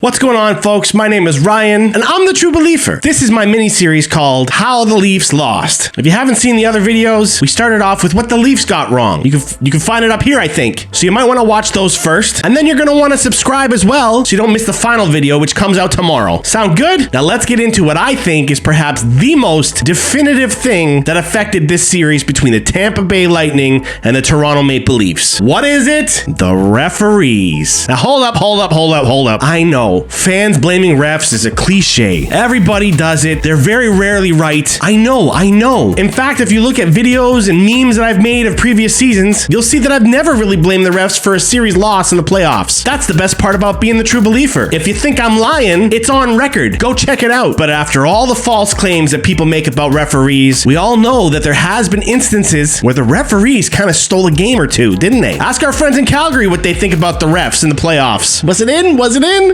What's going on, folks? My name is Ryan, and I'm the trubeleafer. This is my mini-series called How the Leafs Lost. If you haven't seen the other videos, we started off with what the Leafs got wrong. You can find it up here, I think. So you might want to watch those first, and then you're going to want to subscribe as well, so you don't miss the final video, which comes out tomorrow. Sound good? Now let's get into what I think is perhaps the most definitive thing that affected this series between the Tampa Bay Lightning and the Toronto Maple Leafs. What is it? The referees. Now hold up. I know. Fans blaming refs is a cliche. Everybody does it. They're very rarely right. I know. In fact, if you look at videos and memes that I've made of previous seasons, you'll see that I've never really blamed the refs for a series loss in the playoffs. That's the best part about being the trubeleafer. If you think I'm lying, it's on record. Go check it out. But after all the false claims that people make about referees, we all know that there has been instances where the referees kind of stole a game or two, didn't they? Ask our friends in Calgary what they think about the refs in the playoffs. Was it in?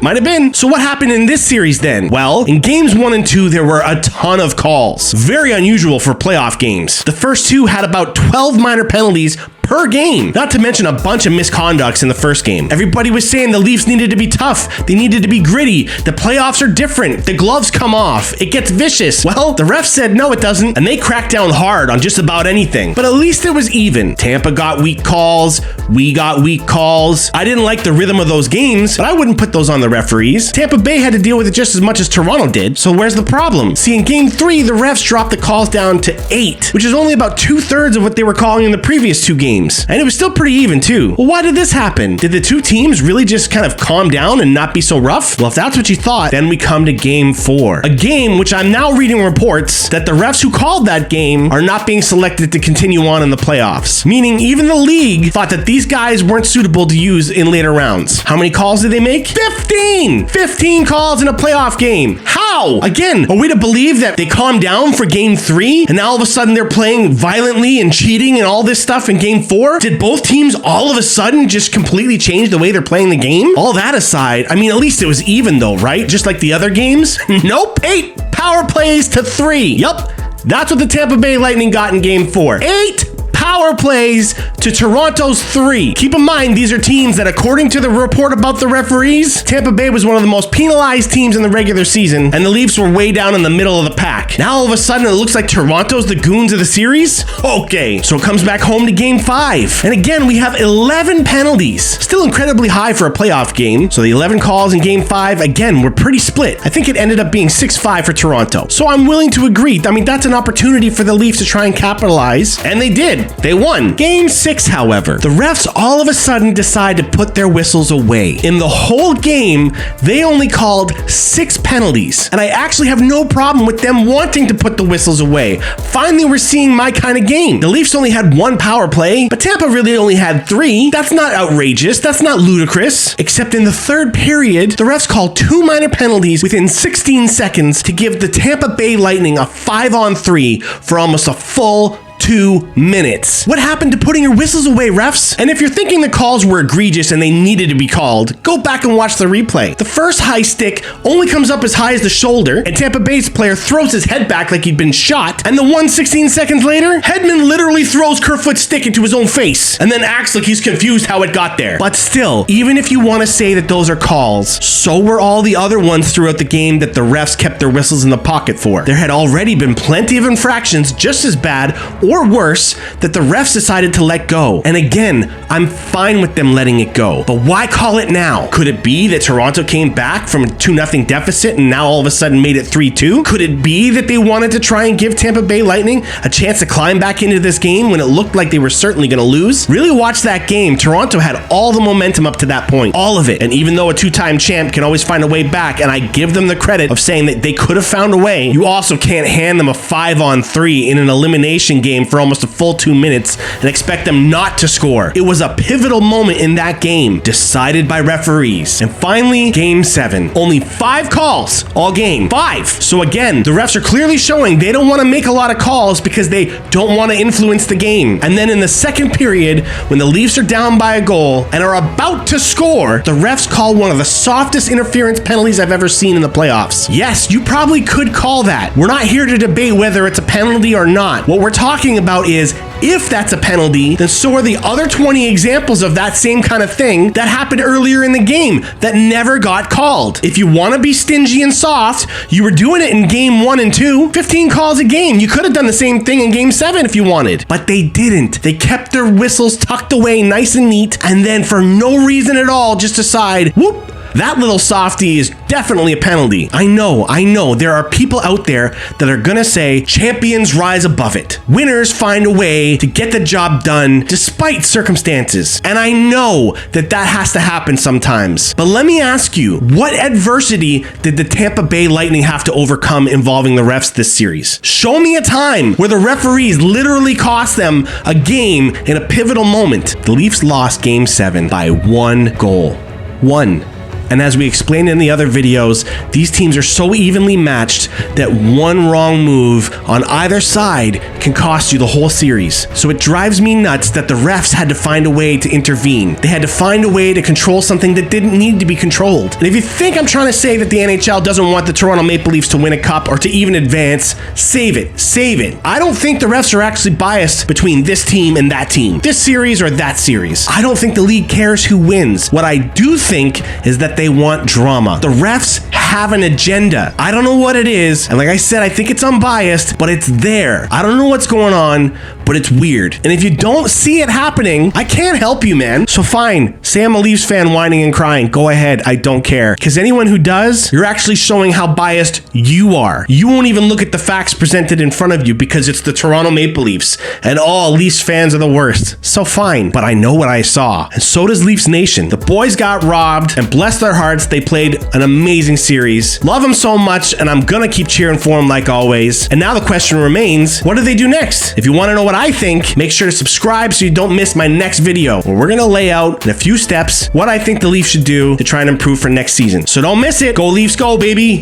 Might have been. So what happened in this series then? Well, in games 1 and 2, there were a ton of calls. Very unusual for playoff games. The first two had about 12 minor penalties per game, not to mention a bunch of misconducts in the first game. Everybody was saying the Leafs needed to be tough, they needed to be gritty, the playoffs are different, the gloves come off, it gets vicious. Well, the refs said no it doesn't, and they cracked down hard on just about anything. But at least it was even. Tampa got weak calls, we got weak calls. I didn't like the rhythm of those games, but I wouldn't put those on the referees. Tampa Bay had to deal with it just as much as Toronto did, so where's the problem? See, in game 3, the refs dropped the calls down to 8, which is only about 2/3 of what they were calling in the previous two games. And it was still pretty even too. Well, why did this happen? Did the two teams really just kind of calm down and not be so rough? Well, if that's what you thought, then we come to game 4. A game which I'm now reading reports that the refs who called that game are not being selected to continue on in the playoffs. Meaning even the league thought that these guys weren't suitable to use in later rounds. How many calls did they make? 15! 15 calls in a playoff game. How? Again, are we to believe that they calmed down for game 3 and now all of a sudden they're playing violently and cheating and all this stuff in game 4? Did both teams all of a sudden just completely change the way they're playing the game? All that aside, I mean, at least it was even though, right? Just like the other games? Nope. 8 power plays to 3. Yup. That's what the Tampa Bay Lightning got in game 4. 8 power plays to Toronto's 3. Keep in mind, these are teams that, according to the report about the referees, Tampa Bay was one of the most penalized teams in the regular season, and the Leafs were way down in the middle of the pack. Now, all of a sudden, it looks like Toronto's the goons of the series? Okay, so it comes back home to game 5. And again, we have 11 penalties. Still incredibly high for a playoff game. So the 11 calls in game 5, again, were pretty split. I think it ended up being 6-5 for Toronto. So I'm willing to agree. I mean, that's an opportunity for the Leafs to try and capitalize, and they did. They won. Game 6, however, the refs all of a sudden decide to put their whistles away. In the whole game, they only called 6 penalties. And I actually have no problem with them wanting to put the whistles away. Finally, we're seeing my kind of game. The Leafs only had 1 power play, but Tampa really only had 3. That's not outrageous. That's not ludicrous. Except in the third period, the refs called 2 minor penalties within 16 seconds to give the Tampa Bay Lightning a 5-on-3 for almost a full 2 minutes. What happened to putting your whistles away, refs? And if you're thinking the calls were egregious and they needed to be called, go back and watch the replay. The first high stick only comes up as high as the shoulder, and Tampa Bay's player throws his head back like he'd been shot, and the one 16 seconds later, Hedman literally throws Kerfoot's stick into his own face, and then acts like he's confused how it got there. But still, even if you want to say that those are calls, so were all the other ones throughout the game that the refs kept their whistles in the pocket for. There had already been plenty of infractions just as bad or worse that the refs decided to let go. And again, I'm fine with them letting it go. But why call it now? Could it be that Toronto came back from a 2-0 deficit and now all of a sudden made it 3-2? Could it be that they wanted to try and give Tampa Bay Lightning a chance to climb back into this game when it looked like they were certainly going to lose? Really watch that game. Toronto had all the momentum up to that point. All of it. And even though a 2-time champ can always find a way back, and I give them the credit of saying that they could have found a way, you also can't hand them a 5-on-3 in an elimination game for almost a full 2 minutes and expect them not to score. It was a pivotal moment in that game, decided by referees. And finally, game 7. Only 5 calls all game. 5. So again, the refs are clearly showing they don't want to make a lot of calls because they don't want to influence the game. And then in the second period, when the Leafs are down by a goal and are about to score, the refs call one of the softest interference penalties I've ever seen in the playoffs. Yes, you probably could call that. We're not here to debate whether it's a penalty or not. What we're talking talking about is, if that's a penalty, then so are the other 20 examples of that same kind of thing that happened earlier in the game that never got called. If you want to be stingy and soft, you were doing it in game 1 and 2. 15 calls a game. You could have done the same thing in game 7 if you wanted, but they didn't. They kept their whistles tucked away nice and neat, and then for no reason at all just decide, whoop, that little softie is definitely a penalty. I know, there are people out there that are gonna say champions rise above it. Winners find a way to get the job done despite circumstances. And I know that that has to happen sometimes. But let me ask you, what adversity did the Tampa Bay Lightning have to overcome involving the refs this series? Show me a time where the referees literally cost them a game in a pivotal moment. The Leafs lost Game 7 by 1 goal. 1. And as we explained in the other videos, these teams are so evenly matched that one wrong move on either side can cost you the whole series. So it drives me nuts that the refs had to find a way to intervene. They had to find a way to control something that didn't need to be controlled. And if you think I'm trying to say that the NHL doesn't want the Toronto Maple Leafs to win a cup or to even advance, save it. I don't think the refs are actually biased between this team and that team, this series or that series. I don't think the league cares who wins. What I do think is that they want drama. The refs have an agenda. I don't know what it is, and like I said, I think it's unbiased, but it's there. I don't know what's going on, but it's weird. And if you don't see it happening, I can't help you, man. So fine, say I'm a Leafs fan whining and crying. Go ahead, I don't care. Because anyone who does, you're actually showing how biased you are. You won't even look at the facts presented in front of you because it's the Toronto Maple Leafs, and all Leafs fans are the worst. So fine, but I know what I saw, and so does Leafs Nation. The boys got robbed, and bless their hearts, they played an amazing series. Love them so much, and I'm gonna keep cheering for them like always. And now the question remains, what do they do next? If you want to know what I think, make sure to subscribe so you don't miss my next video, where we're gonna lay out in a few steps what I think the Leafs should do to try and improve for next season. So don't miss it. Go Leafs, go, baby!